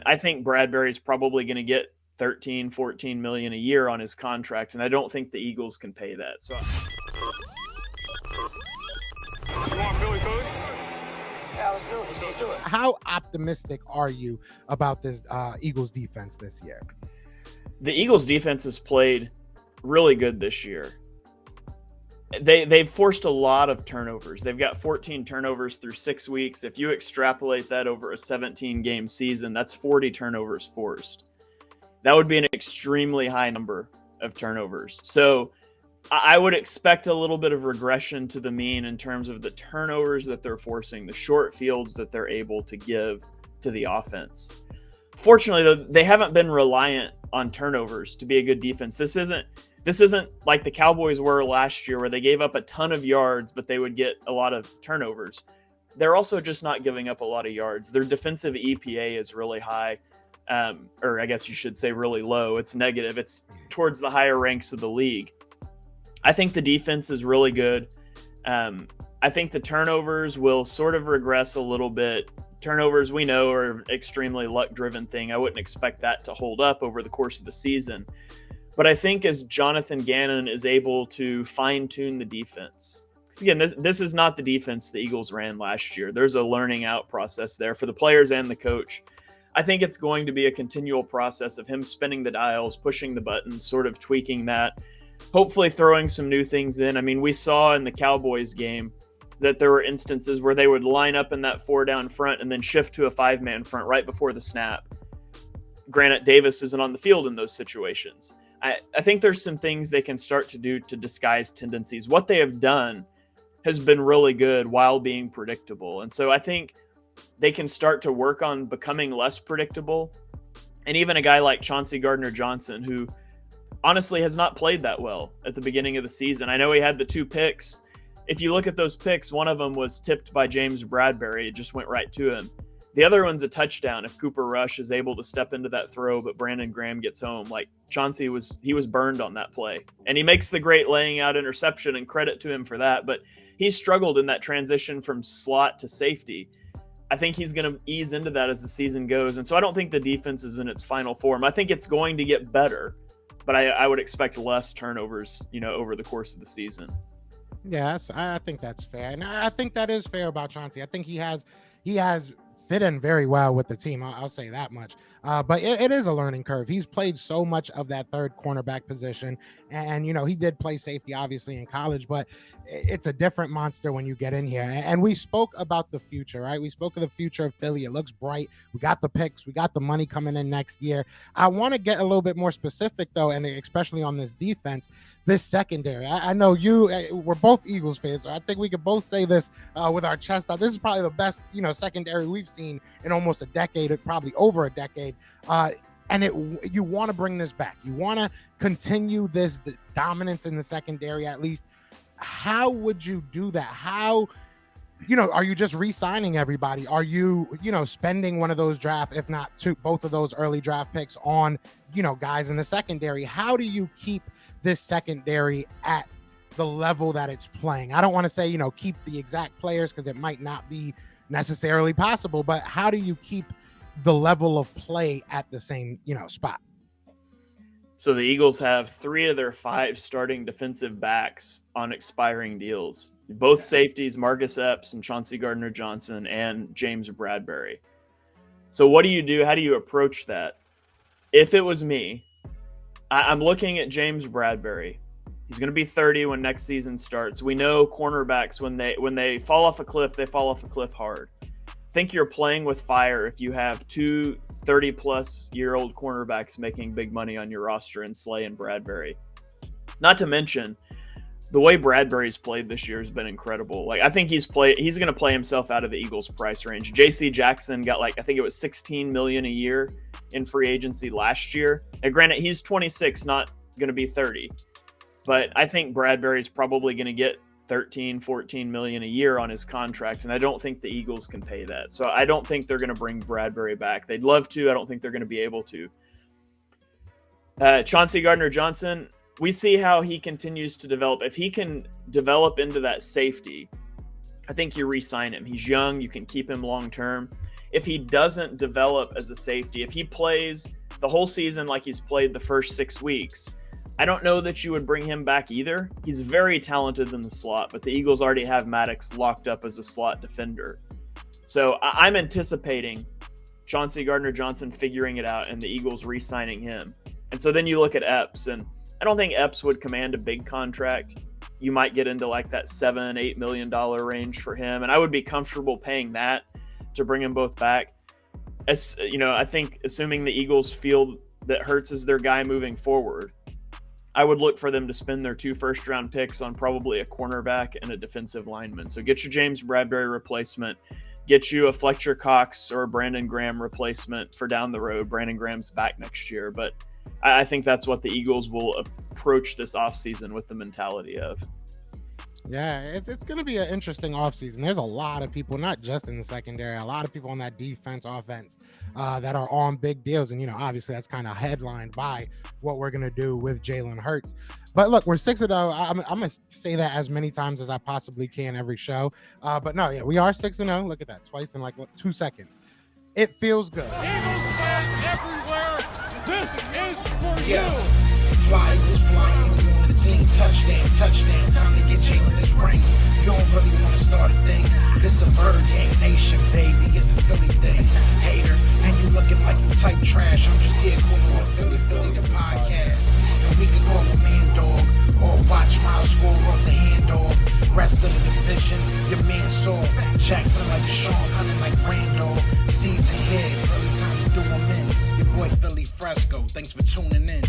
I think Bradbury's probably going to get 13, 14 million a year on his contract, and I don't think the Eagles can pay that. So You want Philly food? Yeah, let's do it. Let's do it. How optimistic are you about this Eagles defense this year? the Eagles defense has played really good this year. They've forced a lot of turnovers. They've got 14 turnovers through 6 weeks. If you extrapolate that over a 17-game season, that's 40 turnovers forced. That would be an extremely high number of turnovers. So I would expect a little bit of regression to the mean in terms of the turnovers that they're forcing, the short fields that they're able to give to the offense. Fortunately, though, they haven't been reliant on turnovers to be a good defense. This isn't like the Cowboys were last year, where they gave up a ton of yards, but they would get a lot of turnovers. They're also just not giving up a lot of yards. Their defensive EPA is really high, or I guess you should say really low. It's negative. It's towards the higher ranks of the league. I think the defense is really good. I think the turnovers will sort of regress a little bit. Turnovers, we know, are an extremely luck-driven thing. I wouldn't expect that to hold up over the course of the season. But I think as Jonathan Gannon is able to fine-tune the defense, because again, this is not the defense the Eagles ran last year. There's a learning out process there for the players and the coach. I think it's going to be a continual process of him spinning the dials, pushing the buttons, sort of tweaking that, hopefully throwing some new things in. I mean, we saw in the Cowboys game that there were instances where they would line up in that 4-down front and then shift to a 5-man front right before the snap. Granted, Davis isn't on the field in those situations. I think there's some things they can start to do to disguise tendencies. What they have done has been really good while being predictable. And so I think they can start to work on becoming less predictable. And even a guy like Chauncey Gardner-Johnson, who honestly has not played that well at the beginning of the season. I know he had the 2 picks. If you look at those picks, one of them was tipped by James Bradbury. It just went right to him. The other one's a touchdown if Cooper Rush is able to step into that throw, but Brandon Graham gets home. Like Chauncey was burned on that play. And he makes the great laying out interception, and credit to him for that. But he struggled in that transition from slot to safety. I think he's going to ease into that as the season goes. And so I don't think the defense is in its final form. I think it's going to get better, but I would expect less turnovers, over the course of the season. Yes, I think that's fair. And I think that is fair about Chauncey. I think he has fit in very well with the team. I'll say that much. But it is a learning curve. He's played so much of that third cornerback position. And, he did play safety, obviously, in college, but it's a different monster when you get in here. And we spoke about the future, right? We spoke of the future of Philly. It looks bright. We got the picks. We got the money coming in next year. I want to get a little bit more specific, though, and especially on this defense, this secondary. I know we're both Eagles fans, so I think we could both say this with our chest out. This is probably the best, secondary we've seen in almost a decade, probably over a decade. And you want to bring this back. You want to continue this dominance in the secondary, at least. How would you do that? How, are you just re-signing everybody? Are you, spending one of those draft, if not both of those early draft picks on, guys in the secondary? How do you keep this secondary at the level that it's playing? I don't want to say, keep the exact players, because it might not be necessarily possible, but how do you keep the level of play at the same, spot? So the Eagles have 3 of their 5 starting defensive backs on expiring deals. Both safeties, Marcus Epps and Chauncey Gardner-Johnson, and James Bradbury. So what do you do? How do you approach that? If it was me, I'm looking at James Bradbury. He's going to be 30 when next season starts. We know cornerbacks, when they fall off a cliff, they fall off a cliff hard. I think you're playing with fire if you have 2 30-plus-year-old cornerbacks making big money on your roster in Slay and Bradbury. Not to mention, the way Bradbury's played this year has been incredible. Like, I think he's going to play himself out of the Eagles' price range. J.C. Jackson got I think it was $16 million a year in free agency last year. And granted, he's 26, not going to be 30. But I think Bradbury's probably going to get 13, 14 million a year on his contract, and I don't think the Eagles can pay that. So I don't think they're going to bring Bradbury back. They'd love to. I don't think they're going to be able to. Chauncey Gardner-Johnson, we see how he continues to develop. If he can develop into that safety, I think you re-sign him. He's young. You can keep him long-term. if he doesn't develop as a safety, if he plays the whole season like he's played the first 6 weeks, I don't know that you would bring him back either. He's very talented in the slot, but the Eagles already have Maddox locked up as a slot defender. So I'm anticipating Chauncey Gardner-Johnson figuring it out and the Eagles re-signing him. And so then you look at Epps, and I don't think Epps would command a big contract. You might get into like that $7-8 million range for him, and I would be comfortable paying that to bring them both back. As you know, I think assuming the Eagles feel that Hurts is their guy moving forward, I would look for them to spend their 2 first-round picks on probably a cornerback and a defensive lineman. So get your James Bradbury replacement, get you a Fletcher Cox or a Brandon Graham replacement for down the road. Brandon Graham's back next year, but I think that's what the Eagles will approach this offseason with the mentality of. Yeah, it's going to be an interesting offseason. There's a lot of people, not just in the secondary, a lot of people on that defense, offense that are on big deals. And, obviously that's kind of headlined by what we're going to do with Jalen Hurts. But look, we're 6-0. I'm going to say that as many times as I possibly can every show. But no, yeah, we are 6-0. Look at that, twice in like 2 seconds. It feels good. Eagles fans everywhere, this is for you. Fly, Eagles flying. We on the team. Touchdown. Time to get Jalen this ring. You don't really want to start a thing. This a Bird Gang Nation, baby. It's a Philly thing. Hater, and you looking like you type trash. I'm just here calling on Philly the podcast. And we can call a man dog or watch Miles score off the handoff. Rest of the division, your man saw Jackson like Deshaun, hunting like Randall. Season here, early time to do 'em in. Your boy Philly Fresco. Thanks for tuning in.